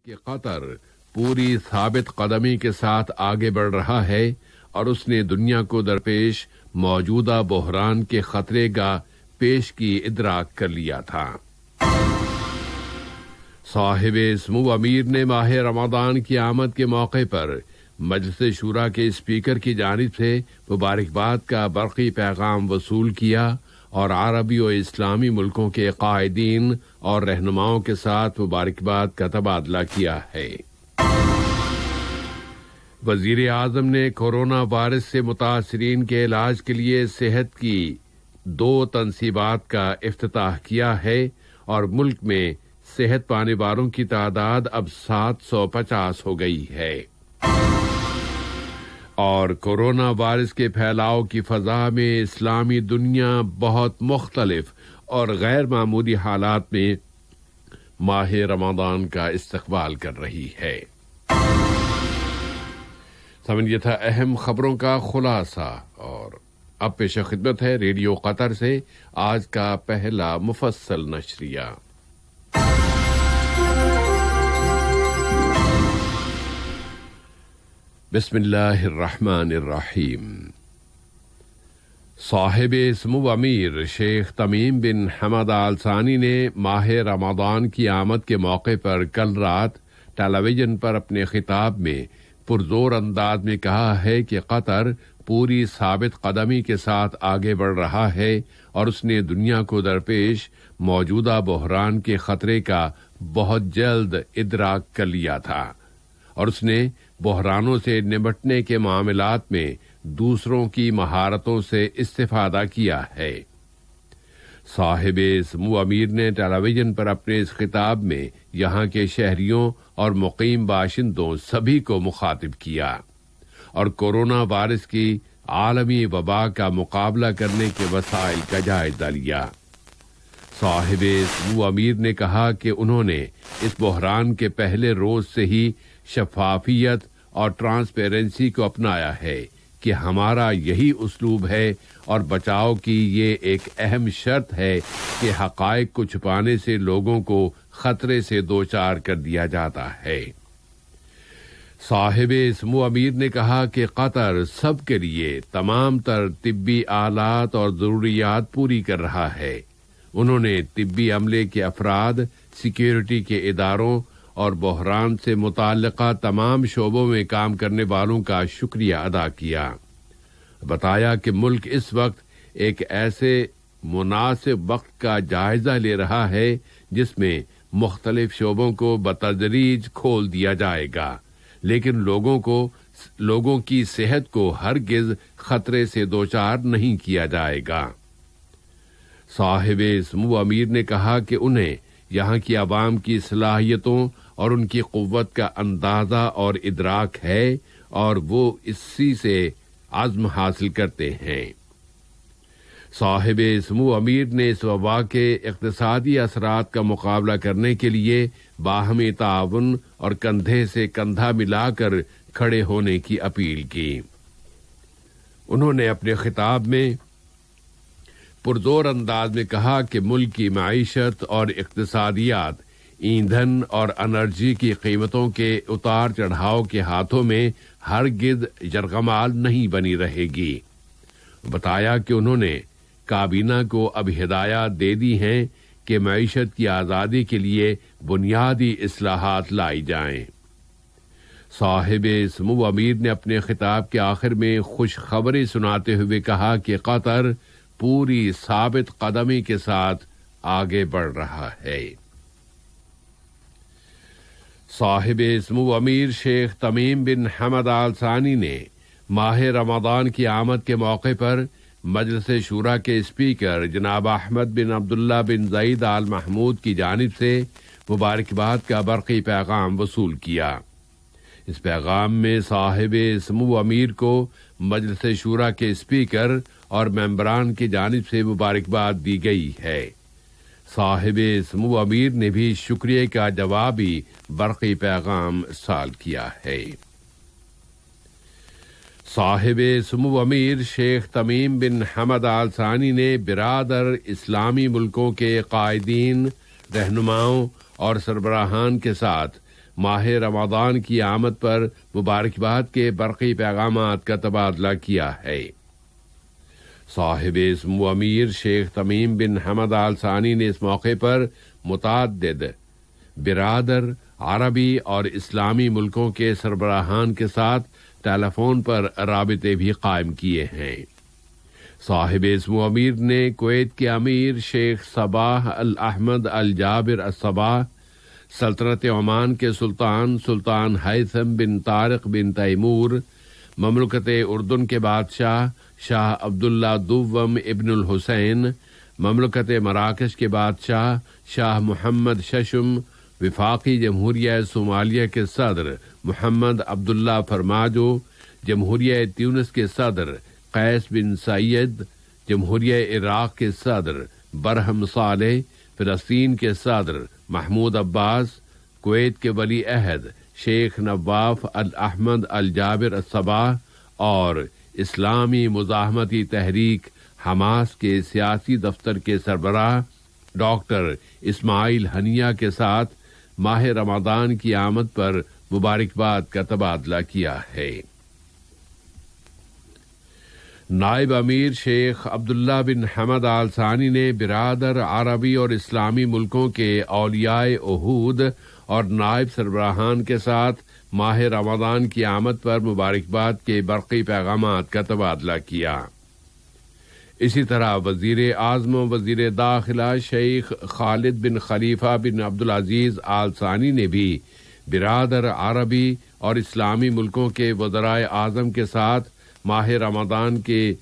کہ قطر پوری ثابت قدمی کے ساتھ آگے بڑھ رہا ہے اور اس نے دنیا کو درپیش موجودہ بحران کے خطرے کا پیش کی ادراک کر لیا تھا۔ صاحب سمو امیر نے ماہ رمضان کی آمد کے موقع پر مجلس شورا کے اسپیکر کی جانب سے مبارکباد کا برقی پیغام وصول کیا اور عربی و اسلامی ملکوں کے قائدین اور رہنماؤں کے ساتھ مبارکباد کا تبادلہ کیا ہے۔ وزیر اعظم نے کورونا وائرس سے متاثرین کے علاج کے لیے صحت کی 2 تنصیبات کا افتتاح کیا ہے اور ملک میں صحت پانے والوں کی تعداد اب 750 ہو گئی ہے۔ اور کورونا وائرس کے پھیلاؤ کی فضا میں اسلامی دنیا بہت مختلف اور غیر معمولی حالات میں ماہ رمضان کا استقبال کر رہی ہے۔ سمجھ یہ تھا اہم خبروں کا خلاصہ، اور اب پیش خدمت ہے ریڈیو قطر سے آج کا پہلا مفصل نشریہ۔ بسم اللہ الرحمن الرحیم۔ صاحب سمو امیر شیخ تمیم بن حمد آل ثانی نے ماہ رمضان کی آمد کے موقع پر کل رات ٹیلی ویژن پر اپنے خطاب میں پرزور انداز میں کہا ہے کہ قطر پوری ثابت قدمی کے ساتھ آگے بڑھ رہا ہے اور اس نے دنیا کو درپیش موجودہ بحران کے خطرے کا بہت جلد ادراک کر لیا تھا اور اس نے بحرانوں سے نمٹنے کے معاملات میں دوسروں کی مہارتوں سے استفادہ کیا ہے۔ صاحب سمو امیر نے ٹیلی ویژن پر اپنے اس خطاب میں یہاں کے شہریوں اور مقیم باشندوں سبھی کو مخاطب کیا اور کورونا وائرس کی عالمی وبا کا مقابلہ کرنے کے وسائل کا جائزہ لیا۔ صاحب سمو امیر نے کہا کہ انہوں نے اس بحران کے پہلے روز سے ہی شفافیت اور ٹرانسپیرنسی کو اپنایا ہے کہ ہمارا یہی اسلوب ہے اور بچاؤ کی یہ ایک اہم شرط ہے کہ حقائق کو چھپانے سے لوگوں کو خطرے سے دوچار کر دیا جاتا ہے۔ صاحب سمو امیر نے کہا کہ قطر سب کے لیے تمام تر طبی آلات اور ضروریات پوری کر رہا ہے۔ انہوں نے طبی عملے کے افراد، سیکیورٹی کے اداروں اور بحران سے متعلقہ تمام شعبوں میں کام کرنے والوں کا شکریہ ادا کیا۔ بتایا کہ ملک اس وقت ایک ایسے مناسب وقت کا جائزہ لے رہا ہے جس میں مختلف شعبوں کو بتدریج کھول دیا جائے گا، لیکن لوگوں کی صحت کو ہرگز خطرے سے دوچار نہیں کیا جائے گا۔ صاحب سمو امیر نے کہا کہ انہیں یہاں کی عوام کی صلاحیتوں اور ان کی قوت کا اندازہ اور ادراک ہے اور وہ اسی سے عزم حاصل کرتے ہیں۔ صاحب سمو امیر نے اس وبا کے اقتصادی اثرات کا مقابلہ کرنے کے لیے باہمی تعاون اور کندھے سے کندھا ملا کر کھڑے ہونے کی اپیل کی۔ انہوں نے اپنے خطاب میں پرزور انداز میں کہا کہ ملک کی معیشت اور اقتصادیات ایندھن اور انرجی کی قیمتوں کے اتار چڑھاؤ کے ہاتھوں میں ہرگز یرغمال نہیں بنی رہے گی۔ بتایا کہ انہوں نے کابینہ کو اب ہدایات دے دی ہیں کہ معیشت کی آزادی کے لیے بنیادی اصلاحات لائی جائیں۔ صاحب سمو امیر نے اپنے خطاب کے آخر میں خوشخبری سناتے ہوئے کہا کہ قطر پوری ثابت قدمی کے ساتھ آگے بڑھ رہا ہے۔ صاحب سمو امیر شیخ تمیم بن حمد آل ثانی نے ماہ رمضان کی آمد کے موقع پر مجلس شورا کے اسپیکر جناب احمد بن عبداللہ بن زید آل محمود کی جانب سے مبارکباد کا برقی پیغام وصول کیا۔ اس پیغام میں صاحب سمو امیر کو مجلس شورا کے اسپیکر اور ممبران کی جانب سے مبارکباد دی گئی ہے۔ صاحب سمو امیر نے بھی شکریہ کا جوابی برقی پیغام ارسال کیا ہے۔ صاحب سمو امیر شیخ تمیم بن حمد آل ثانی نے برادر اسلامی ملکوں کے قائدین، رہنماؤں اور سربراہان کے ساتھ ماہ رمضان کی آمد پر مبارکباد کے برقی پیغامات کا تبادلہ کیا ہے۔ صاحب سمو امیر شیخ تمیم بن حمد آل ثانی نے اس موقع پر متعدد برادر عربی اور اسلامی ملکوں کے سربراہان کے ساتھ ٹیلی فون پر رابطے بھی قائم کیے ہیں۔ صاحب سمو امیر نے کویت کے امیر شیخ صباح الاحمد الجابر الصباح، سلطنت عمان کے سلطان ہیثم بن طارق بن تیمور، مملکت اردن کے بادشاہ شاہ عبداللہ دوم ابن الحسین، مملکت مراکش کے بادشاہ شاہ محمد ششم، وفاقی جمہوریہ صومالیہ کے صدر محمد عبداللہ فرماجو، جمہوریہ تیونس کے صدر قیس بن سعید، جمہوریہ عراق کے صدر برہم صالح، فلسطین کے صدر محمود عباس، کویت کے ولی عہد شیخ نواف الاحمد الجابر الصباح اور اسلامی مزاحمتی تحریک حماس کے سیاسی دفتر کے سربراہ ڈاکٹر اسماعیل ہنیہ کے ساتھ ماہ رمضان کی آمد پر مبارکباد کا تبادلہ کیا ہے۔ نائب امیر شیخ عبداللہ بن حمد آل ثانی نے برادر عربی اور اسلامی ملکوں کے اولیاء عہود اور نائب سربراہان کے ساتھ ماہ رمضان کی آمد پر مبارکباد کے برقی پیغامات کا تبادلہ کیا۔ اسی طرح وزیر اعظم و وزیر داخلہ شیخ خالد بن خلیفہ بن عبدالعزیز آل ثانی نے بھی برادر عربی اور اسلامی ملکوں کے وزرائے اعظم کے ساتھ ماہ رمضان کے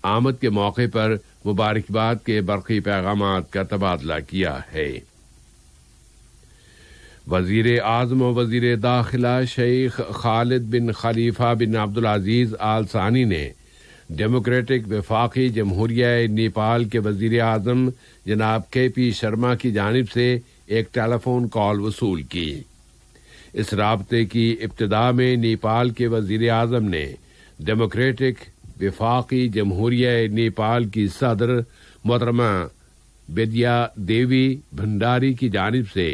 آمد کے موقع پر مبارکباد کے برقی پیغامات کا تبادلہ کیا ہے۔ وزیر اعظم و وزیر داخلہ شیخ خالد بن خلیفہ بن عبدالعزیز آل ثانی نے ڈیموکریٹک وفاقی جمہوریہ نیپال کے وزیر اعظم جناب کے پی شرما کی جانب سے ایک ٹیلی فون کال وصول کی۔ اس رابطے کی ابتدا میں نیپال کے وزیر اعظم نے ڈیموکریٹک وفاقی جمہوریہ نیپال کی صدر محترمہ بدیا دیوی بھنڈاری کی جانب سے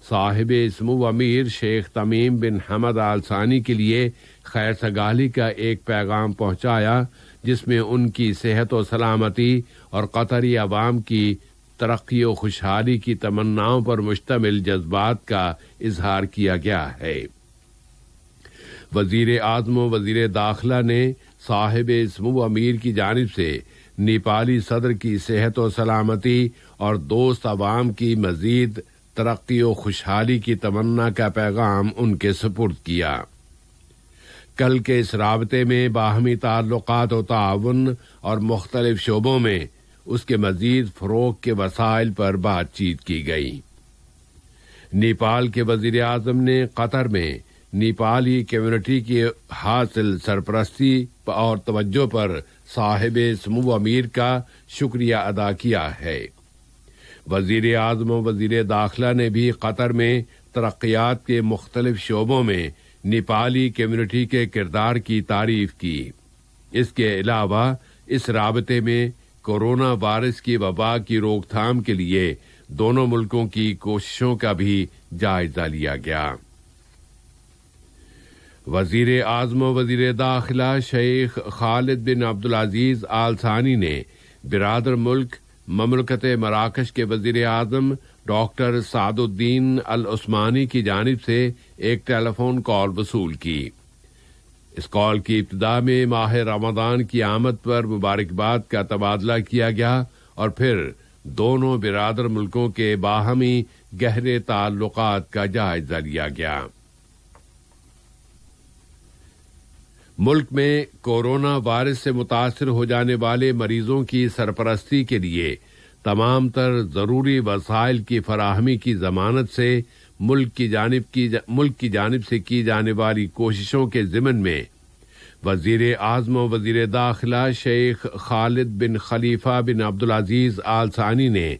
صاحب سمو امیر شیخ تمیم بن حمد آل ثانی کے لیے خیر سگالی کا ایک پیغام پہنچایا، جس میں ان کی صحت و سلامتی اور قطری عوام کی ترقی و خوشحالی کی تمناؤں پر مشتمل جذبات کا اظہار کیا گیا ہے۔ وزیر اعظم و وزیر داخلہ نے صاحب سمو امیر کی جانب سے نیپالی صدر کی صحت و سلامتی اور دوست عوام کی مزید ترقی و خوشحالی کی تمنا کا پیغام ان کے سپرد کیا۔ کل کے اس رابطے میں باہمی تعلقات و تعاون اور مختلف شعبوں میں اس کے مزید فروغ کے وسائل پر بات چیت کی گئی۔ نیپال کے وزیر اعظم نے قطر میں نیپالی کمیونٹی کی حاصل سرپرستی اور توجہ پر صاحب سمو امیر کا شکریہ ادا کیا ہے۔ وزیر اعظم و وزیر داخلہ نے بھی قطر میں ترقیات کے مختلف شعبوں میں نیپالی کمیونٹی کے کردار کی تعریف کی۔ اس کے علاوہ اس رابطے میں کورونا وائرس کی وبا کی روک تھام کے لیے دونوں ملکوں کی کوششوں کا بھی جائزہ لیا گیا۔ وزیر اعظم و وزیر داخلہ شیخ خالد بن عبدالعزیز آل ثانی نے برادر ملک مملکت مراکش کے وزیر اعظم ڈاکٹر سعد الدین العثمانی کی جانب سے ایک ٹیلی فون کال وصول کی۔ اس کال کی ابتدا میں ماہ رمضان کی آمد پر مبارکباد کا تبادلہ کیا گیا اور پھر دونوں برادر ملکوں کے باہمی گہرے تعلقات کا جائزہ لیا گیا۔ ملک میں کورونا وائرس سے متاثر ہو جانے والے مریضوں کی سرپرستی کے لیے تمام تر ضروری وسائل کی فراہمی کی ضمانت سے ملک کی جانب سے کی جانے والی کوششوں کے ضمن میں وزیر اعظم و وزیر داخلہ شیخ خالد بن خلیفہ بن عبدالعزیز آل ثانی نے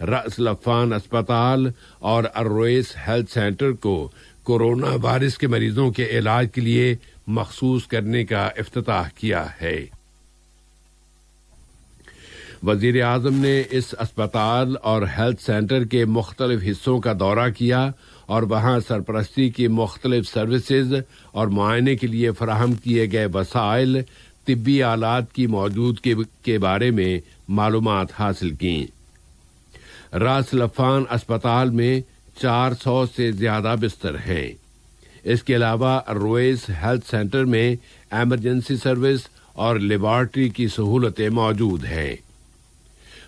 رأس لفان اسپتال اور الرویس ہیلتھ سینٹر کو کورونا وائرس کے مریضوں کے علاج کے لیے مخصوص کرنے کا افتتاح کیا ہے۔ وزیر اعظم نے اس اسپتال اور ہیلتھ سینٹر کے مختلف حصوں کا دورہ کیا اور وہاں سرپرستی کی مختلف سروسز اور معائنے کے لیے فراہم کیے گئے وسائل، طبی آلات کی موجودگی کے بارے میں معلومات حاصل کیں۔ راس لفان اسپتال میں 400 سے زیادہ بستر ہیں۔ اس کے علاوہ رویس ہیلتھ سینٹر میں ایمرجنسی سروس اور لیبارٹری کی سہولتیں موجود ہیں۔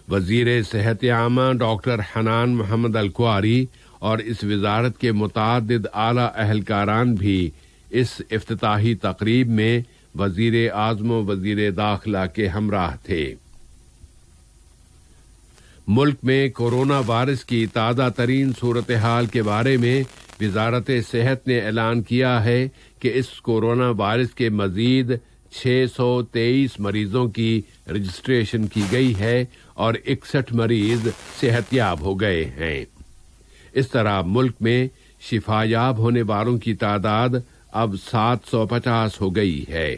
وزیر صحت عامہ ڈاکٹر حنان محمد الکواری اور اس وزارت کے متعدد اعلی اہلکاران بھی اس افتتاحی تقریب میں وزیر اعظم و وزیر داخلہ کے ہمراہ تھے۔ ملک میں کورونا وائرس کی تازہ ترین صورتحال کے بارے میں وزارت صحت نے اعلان کیا ہے کہ اس کورونا وائرس کے مزید 623 مریضوں کی رجسٹریشن کی گئی ہے اور 61 مریض صحت یاب ہو گئے ہیں۔ اس طرح ملک میں شفا یاب ہونے والوں کی تعداد اب 750 ہو گئی ہے۔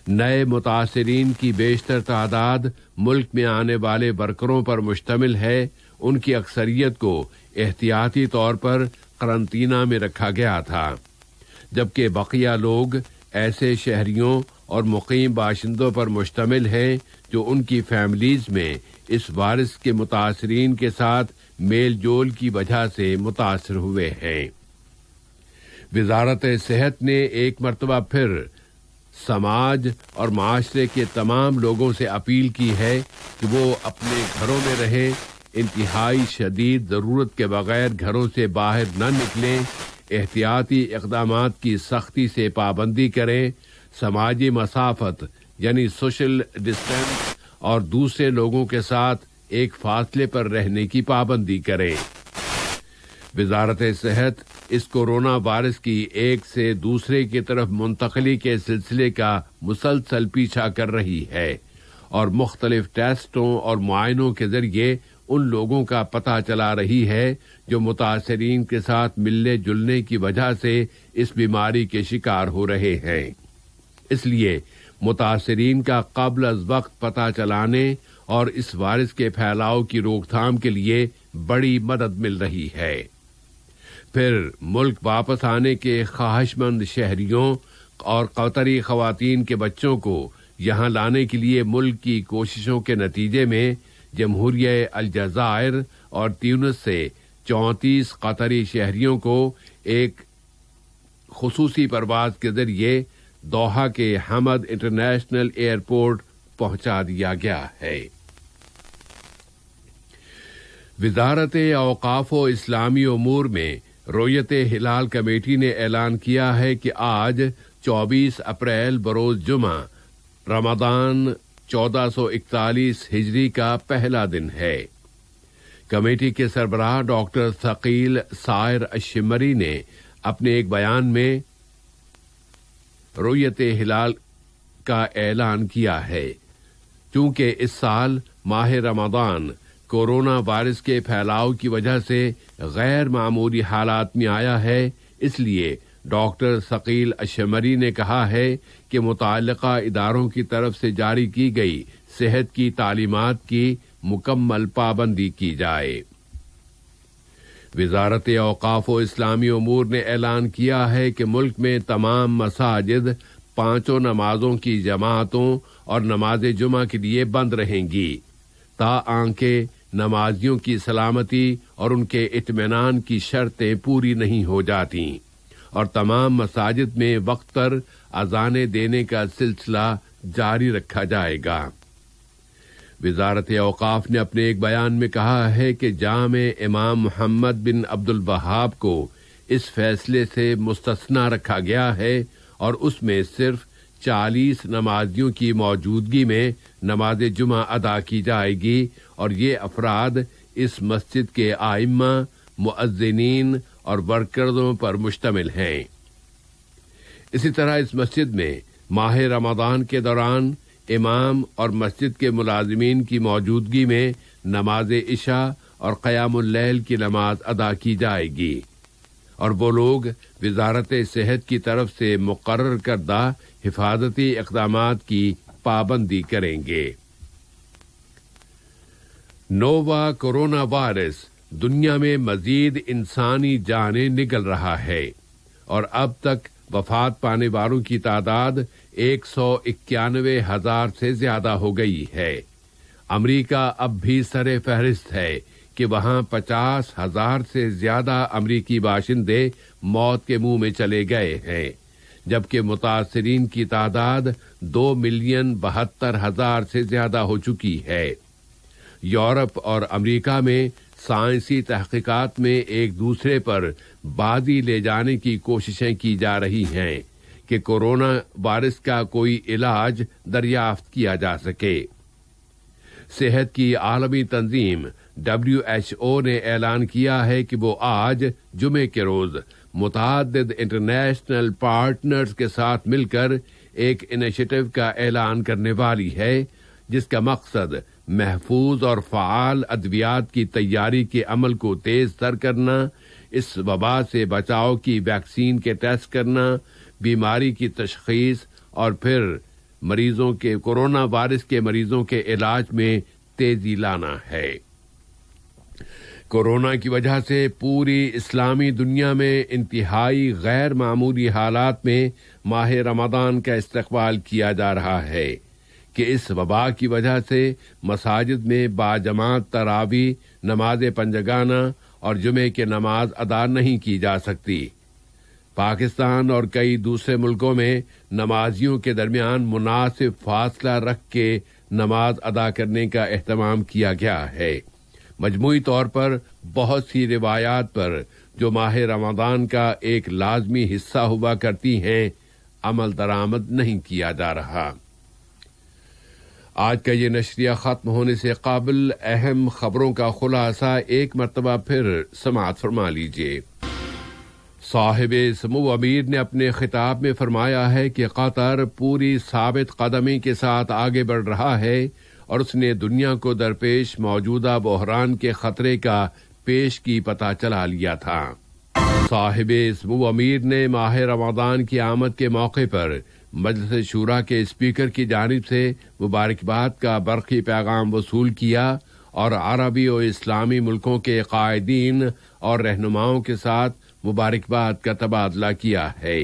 نئے متاثرین کی بیشتر تعداد ملک میں آنے والے ورکروں پر مشتمل ہے۔ ان کی اکثریت کو احتیاطی طور پر قرنطینہ میں رکھا گیا تھا، جبکہ بقیہ لوگ ایسے شہریوں اور مقیم باشندوں پر مشتمل ہیں جو ان کی فیملیز میں اس وائرس کے متاثرین کے ساتھ میل جول کی وجہ سے متاثر ہوئے ہیں۔ وزارت صحت نے ایک مرتبہ پھر سماج اور معاشرے کے تمام لوگوں سے اپیل کی ہے کہ وہ اپنے گھروں میں رہیں، انتہائی شدید ضرورت کے بغیر گھروں سے باہر نہ نکلیں، احتیاطی اقدامات کی سختی سے پابندی کریں، سماجی مسافت یعنی سوشل ڈسٹینس اور دوسرے لوگوں کے ساتھ ایک فاصلے پر رہنے کی پابندی کریں۔ وزارت صحت اس کورونا وائرس کی ایک سے دوسرے کی طرف منتقلی کے سلسلے کا مسلسل پیچھا کر رہی ہے اور مختلف ٹیسٹوں اور معائنوں کے ذریعے ان لوگوں کا پتہ چلا رہی ہے جو متاثرین کے ساتھ ملنے جلنے کی وجہ سے اس بیماری کے شکار ہو رہے ہیں۔ اس لیے متاثرین کا قبل از وقت پتہ چلانے اور اس وائرس کے پھیلاؤ کی روک تھام کے لیے بڑی مدد مل رہی ہے۔ پھر ملک واپس آنے کے خواہش مند شہریوں اور قطری خواتین کے بچوں کو یہاں لانے کے لیے ملک کی کوششوں کے نتیجے میں جمہوریہ الجزائر اور تیونس سے 34 قطری شہریوں کو ایک خصوصی پرواز کے ذریعے دوحہ کے حمد انٹرنیشنل ایئرپورٹ پہنچا دیا گیا ہے۔ وزارت اوقاف و اسلامی امور میں رویت ہلال کمیٹی نے اعلان کیا ہے کہ آج 24 اپریل بروز جمعہ رمضان 1441 ہجری کا پہلا دن ہے۔ کمیٹی کے سربراہ ڈاکٹر ثقیل سائر الشمری نے اپنے ایک بیان میں رویت ہلال کا اعلان کیا ہے۔ چونکہ اس سال ماہ رمضان کورونا وائرس کے پھیلاؤ کی وجہ سے غیر معمولی حالات میں آیا ہے، اس لیے ڈاکٹر ثقیل الشمری نے کہا ہے کہ متعلقہ اداروں کی طرف سے جاری کی گئی صحت کی تعلیمات کی مکمل پابندی کی جائے۔ وزارت اوقاف و اسلامی امور نے اعلان کیا ہے کہ ملک میں تمام مساجد 5 نمازوں کی جماعتوں اور نماز جمعہ کے لیے بند رہیں گی تاکہ نمازیوں کی سلامتی اور ان کے اطمینان کی شرطیں پوری نہیں ہو جاتی، اور تمام مساجد میں وقت پر اذانیں دینے کا سلسلہ جاری رکھا جائے گا۔ وزارت اوقاف نے اپنے ایک بیان میں کہا ہے کہ جامع امام محمد بن عبد الوہاب کو اس فیصلے سے مستثنی رکھا گیا ہے اور اس میں صرف 40 نمازیوں کی موجودگی میں نماز جمعہ ادا کی جائے گی، اور یہ افراد اس مسجد کے ائمہ، مؤذنین اور ورکروں پر مشتمل ہیں۔ اسی طرح اس مسجد میں ماہ رمضان کے دوران امام اور مسجد کے ملازمین کی موجودگی میں نماز عشاء اور قیام اللیل کی نماز ادا کی جائے گی، اور وہ لوگ وزارت صحت کی طرف سے مقرر کردہ حفاظتی اقدامات کی پابندی کریں گے۔ نووا کورونا وائرس دنیا میں مزید انسانی جانیں نکل رہا ہے اور اب تک وفات پانے والوں کی تعداد 191,000 سے زیادہ ہو گئی ہے۔ امریکہ اب بھی سر فہرست ہے کہ وہاں 50,000 سے زیادہ امریکی باشندے موت کے منہ میں چلے گئے ہیں، جبکہ متاثرین کی تعداد 2,72,000 سے زیادہ ہو چکی ہے۔ یورپ اور امریکہ میں سائنسی تحقیقات میں ایک دوسرے پر بازی لے جانے کی کوششیں کی جا رہی ہیں کہ کورونا وائرس کا کوئی علاج دریافت کیا جا سکے۔ صحت کی عالمی تنظیم WHO نے اعلان کیا ہے کہ وہ آج جمعے کے روز متعدد انٹرنیشنل پارٹنرز کے ساتھ مل کر ایک انیشیٹو کا اعلان کرنے والی ہے، جس کا مقصد محفوظ اور فعال ادویات کی تیاری کے عمل کو تیز تر کرنا، اس وبا سے بچاؤ کی ویکسین کے ٹیسٹ کرنا، بیماری کی تشخیص اور پھر مریضوں کے کورونا وائرس کے مریضوں کے علاج میں تیزی لانا ہے۔ کورونا کی وجہ سے پوری اسلامی دنیا میں انتہائی غیر معمولی حالات میں ماہ رمضان کا استقبال کیا جا رہا ہے کہ اس وبا کی وجہ سے مساجد میں باجماعت تراویح، نماز پنجگانہ اور جمعے کی نماز ادا نہیں کی جا سکتی۔ پاکستان اور کئی دوسرے ملکوں میں نمازیوں کے درمیان مناسب فاصلہ رکھ کے نماز ادا کرنے کا اہتمام کیا گیا ہے۔ مجموعی طور پر بہت سی روایات پر جو ماہ رمضان کا ایک لازمی حصہ ہوا کرتی ہیں، عمل درآمد نہیں کیا جا رہا۔ آج کا یہ نشریہ ختم ہونے سے قبل اہم خبروں کا خلاصہ ایک مرتبہ پھر سماعت فرما لیجیے۔ صاحب سمو امیر نے اپنے خطاب میں فرمایا ہے کہ قطر پوری ثابت قدمی کے ساتھ آگے بڑھ رہا ہے اور اس نے دنیا کو درپیش موجودہ بحران کے خطرے کا پیش کی پتہ چلا لیا تھا۔ صاحب سمو امیر نے ماہ رمضان کی آمد کے موقع پر مجلس شورا کے اسپیکر کی جانب سے مبارکباد کا برقی پیغام وصول کیا اور عربی و اسلامی ملکوں کے قائدین اور رہنماؤں کے ساتھ مبارکباد کا تبادلہ کیا ہے۔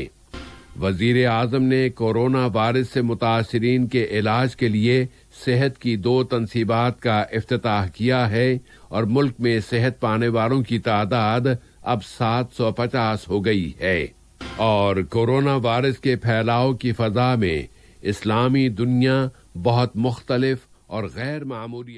وزیر اعظم نے کورونا وائرس سے متاثرین کے علاج کے لیے صحت کی 2 تنصیبات کا افتتاح کیا ہے اور ملک میں صحت پانے والوں کی تعداد اب 750 ہو گئی ہے، اور کورونا وائرس کے پھیلاؤ کی فضا میں اسلامی دنیا بہت مختلف اور غیر معمولی